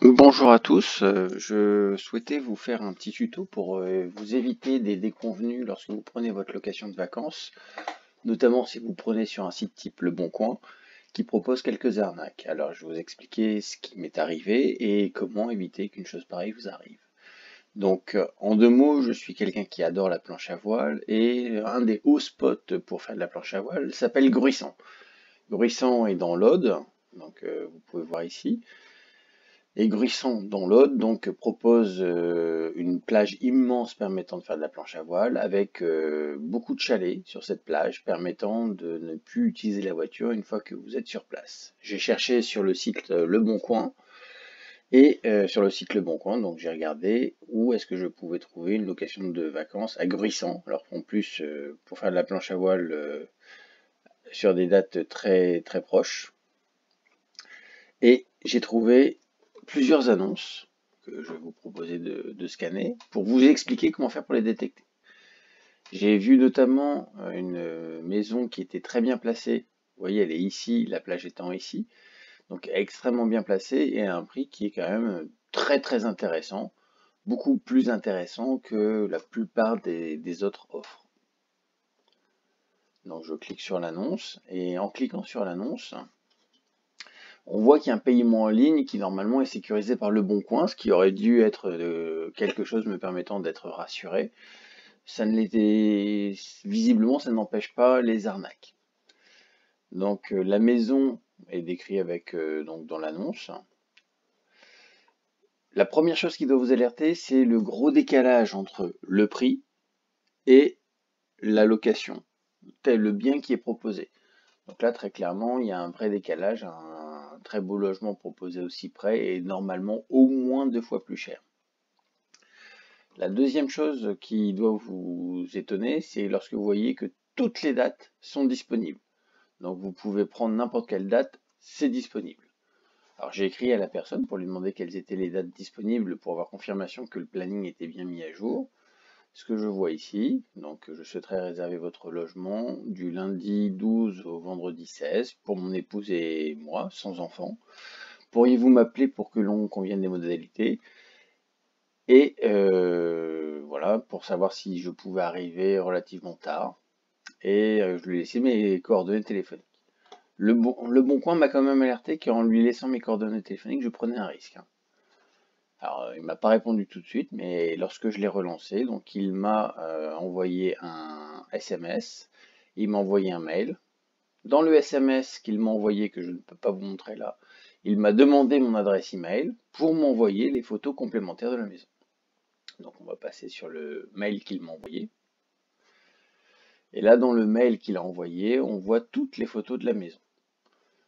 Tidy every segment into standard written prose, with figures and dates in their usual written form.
Bonjour à tous, je souhaitais vous faire un petit tuto pour vous éviter des déconvenus lorsque vous prenez votre location de vacances, notamment si vous prenez sur un site type Le Bon Coin qui propose quelques arnaques. Alors je vais vous expliquer ce qui m'est arrivé et comment éviter qu'une chose pareille vous arrive. Donc en deux mots, je suis quelqu'un qui adore la planche à voile et un des hauts spots pour faire de la planche à voile s'appelle Gruissan. Gruissan est dans l'Aude, donc vous pouvez voir ici. Et Gruissan dans l'Aude donc propose une plage immense permettant de faire de la planche à voile avec beaucoup de chalets sur cette plage permettant de ne plus utiliser la voiture une fois que vous êtes sur place. J'ai cherché sur le site Le Bon Coin et sur le site Le Bon Coin donc j'ai regardé où est-ce que je pouvais trouver une location de vacances à Gruissan. Alors en plus pour faire de la planche à voile sur des dates très très proches. Et j'ai trouvé plusieurs annonces que je vais vous proposer de scanner pour vous expliquer comment faire pour les détecter. J'ai vu notamment une maison qui était très bien placée. Vous voyez, elle est ici, la plage étant ici. Donc extrêmement bien placée et à un prix qui est quand même très très intéressant. Beaucoup plus intéressant que la plupart des autres offres. Donc je clique sur l'annonce et en cliquant sur l'annonce, on voit qu'il y a un paiement en ligne qui normalement est sécurisé par Le Bon Coin, ce qui aurait dû être quelque chose me permettant d'être rassuré. Ça ne l'était visiblement, ça n'empêche pas les arnaques. Donc la maison est décrite avec donc dans l'annonce. La première chose qui doit vous alerter, c'est le gros décalage entre le prix et la location, tel le bien qui est proposé. Donc là, très clairement, il y a un vrai décalage, un très beau logement proposé aussi près et normalement au moins 2 fois plus cher. La deuxième chose qui doit vous étonner, c'est lorsque vous voyez que toutes les dates sont disponibles. Donc vous pouvez prendre n'importe quelle date, c'est disponible. Alors j'ai écrit à la personne pour lui demander quelles étaient les dates disponibles pour avoir confirmation que le planning était bien mis à jour. Ce que je vois ici, donc je souhaiterais réserver votre logement du lundi 12 au vendredi 16 pour mon épouse et moi, sans enfant. Pourriez-vous m'appeler pour que l'on convienne des modalités? Et voilà, pour savoir si je pouvais arriver relativement tard. Et je lui ai laissé mes coordonnées téléphoniques. Le Bon Coin m'a quand même alerté qu'en lui laissant mes coordonnées téléphoniques, je prenais un risque. Alors, il m'a pas répondu tout de suite, mais lorsque je l'ai relancé, donc il m'a envoyé un SMS, il m'a envoyé un mail. Dans le SMS qu'il m'a envoyé, que je ne peux pas vous montrer là, il m'a demandé mon adresse email pour m'envoyer les photos complémentaires de la maison. Donc on va passer sur le mail qu'il m'a envoyé. Et là, dans le mail qu'il a envoyé, on voit toutes les photos de la maison.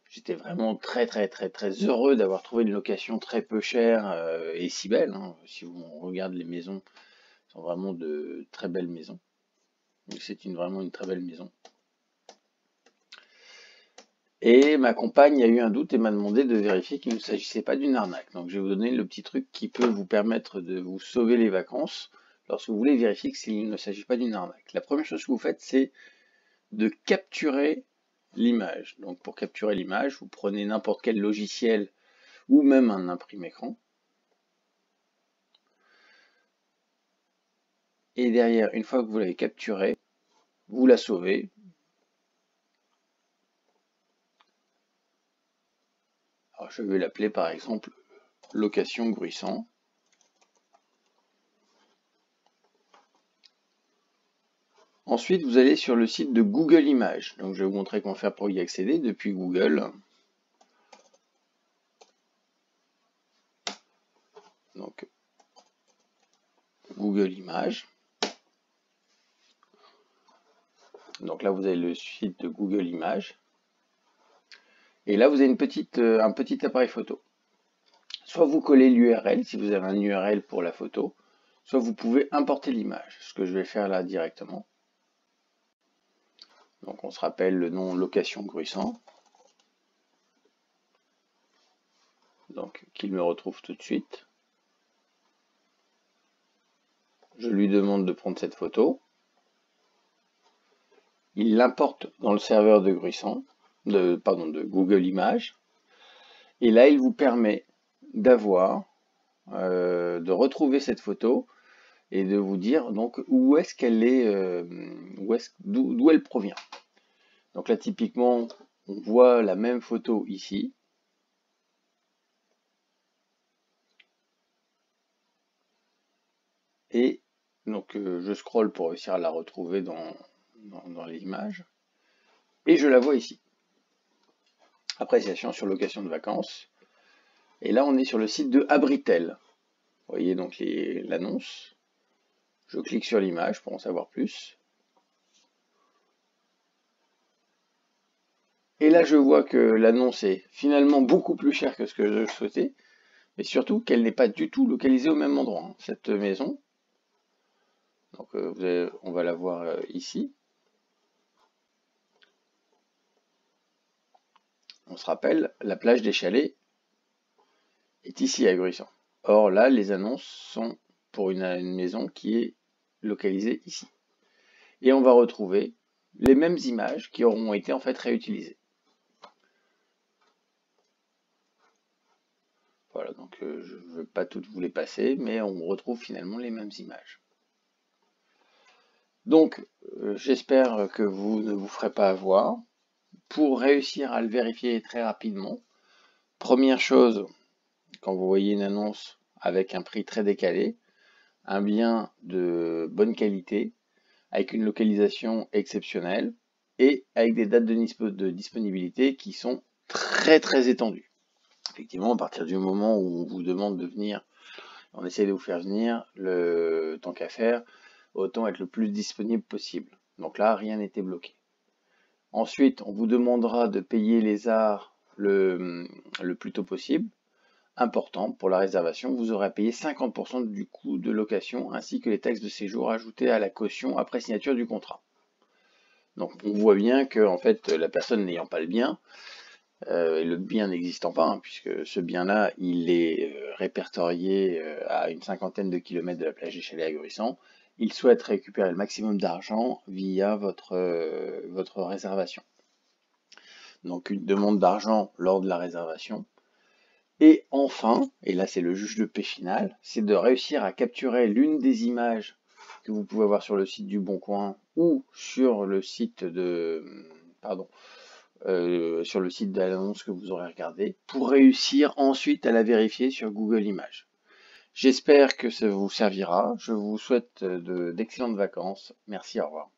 J'étais vraiment très heureux d'avoir trouvé une location très peu chère et si belle. Hein. Si on regarde les maisons, ce sont vraiment de très belles maisons. Donc c'est vraiment une très belle maison. Et ma compagne a eu un doute et m'a demandé de vérifier qu'il ne s'agissait pas d'une arnaque. Donc je vais vous donner le petit truc qui peut vous permettre de vous sauver les vacances lorsque vous voulez vérifier qu'il ne s'agit pas d'une arnaque. La première chose que vous faites, c'est de capturer l'image. Donc pour capturer l'image, vous prenez n'importe quel logiciel ou même un imprime-écran. Et derrière, une fois que vous l'avez capturée, vous la sauvez. Alors je vais l'appeler par exemple location Gruissan. Ensuite, vous allez sur le site de Google Images. Donc je vais vous montrer comment faire pour y accéder depuis Google. Donc Google Images. Donc là, vous avez le site de Google Images. Et là, vous avez un petit appareil photo. Soit vous collez l'URL, si vous avez un URL pour la photo, soit vous pouvez importer l'image, ce que je vais faire là directement. Donc on se rappelle le nom location Gruissan. Donc qu'il me retrouve tout de suite. Je lui demande de prendre cette photo. Il l'importe dans le serveur de Gruissan, de Google Images. Et là, il vous permet d'avoir, de retrouver cette photo et de vous dire donc où est-ce qu'elle est, d'où elle provient. Donc là, typiquement, on voit la même photo ici. Et donc je scrolle pour réussir à la retrouver dans les images. Et je la vois ici. Appréciation sur location de vacances. Et là, on est sur le site de Abritel. Vous voyez donc l'annonce. Je clique sur l'image pour en savoir plus. Et là, je vois que l'annonce est finalement beaucoup plus chère que ce que je souhaitais, mais surtout qu'elle n'est pas du tout localisée au même endroit, hein, cette maison. Donc, on va la voir ici. On se rappelle, la plage des Chalets est ici à Gruissan. Or là, les annonces sont pour une maison qui est localisée ici. Et on va retrouver les mêmes images qui auront été en fait réutilisées. Voilà, donc je ne veux pas toutes vous les passer, mais on retrouve finalement les mêmes images. Donc, j'espère que vous ne vous ferez pas avoir. Pour réussir à le vérifier très rapidement, première chose, quand vous voyez une annonce avec un prix très décalé, un bien de bonne qualité, avec une localisation exceptionnelle et avec des dates de disponibilité qui sont très étendues. Effectivement, à partir du moment où on vous demande de venir, on essaie de vous faire venir, le tant qu'à faire, autant être le plus disponible possible. Donc là, rien n'était bloqué. Ensuite, on vous demandera de payer les arts le plus tôt possible. Important, pour la réservation, vous aurez à payer 50% du coût de location ainsi que les taxes de séjour ajoutées à la caution après signature du contrat. Donc on voit bien que en fait, la personne n'ayant pas le bien, et le bien n'existant pas, hein, puisque ce bien-là, il est répertorié à une cinquantaine de kilomètres de la plage des Chalets à Gruissan, il souhaite récupérer le maximum d'argent via votre réservation. Donc une demande d'argent lors de la réservation. Et enfin, et là c'est le juge de paix final, c'est de réussir à capturer l'une des images que vous pouvez voir sur le site du Bon Coin ou sur le site sur le site de l'annonce que vous aurez regardé pour réussir ensuite à la vérifier sur Google Images. J'espère que ça vous servira. Je vous souhaite d'excellentes vacances. Merci, au revoir.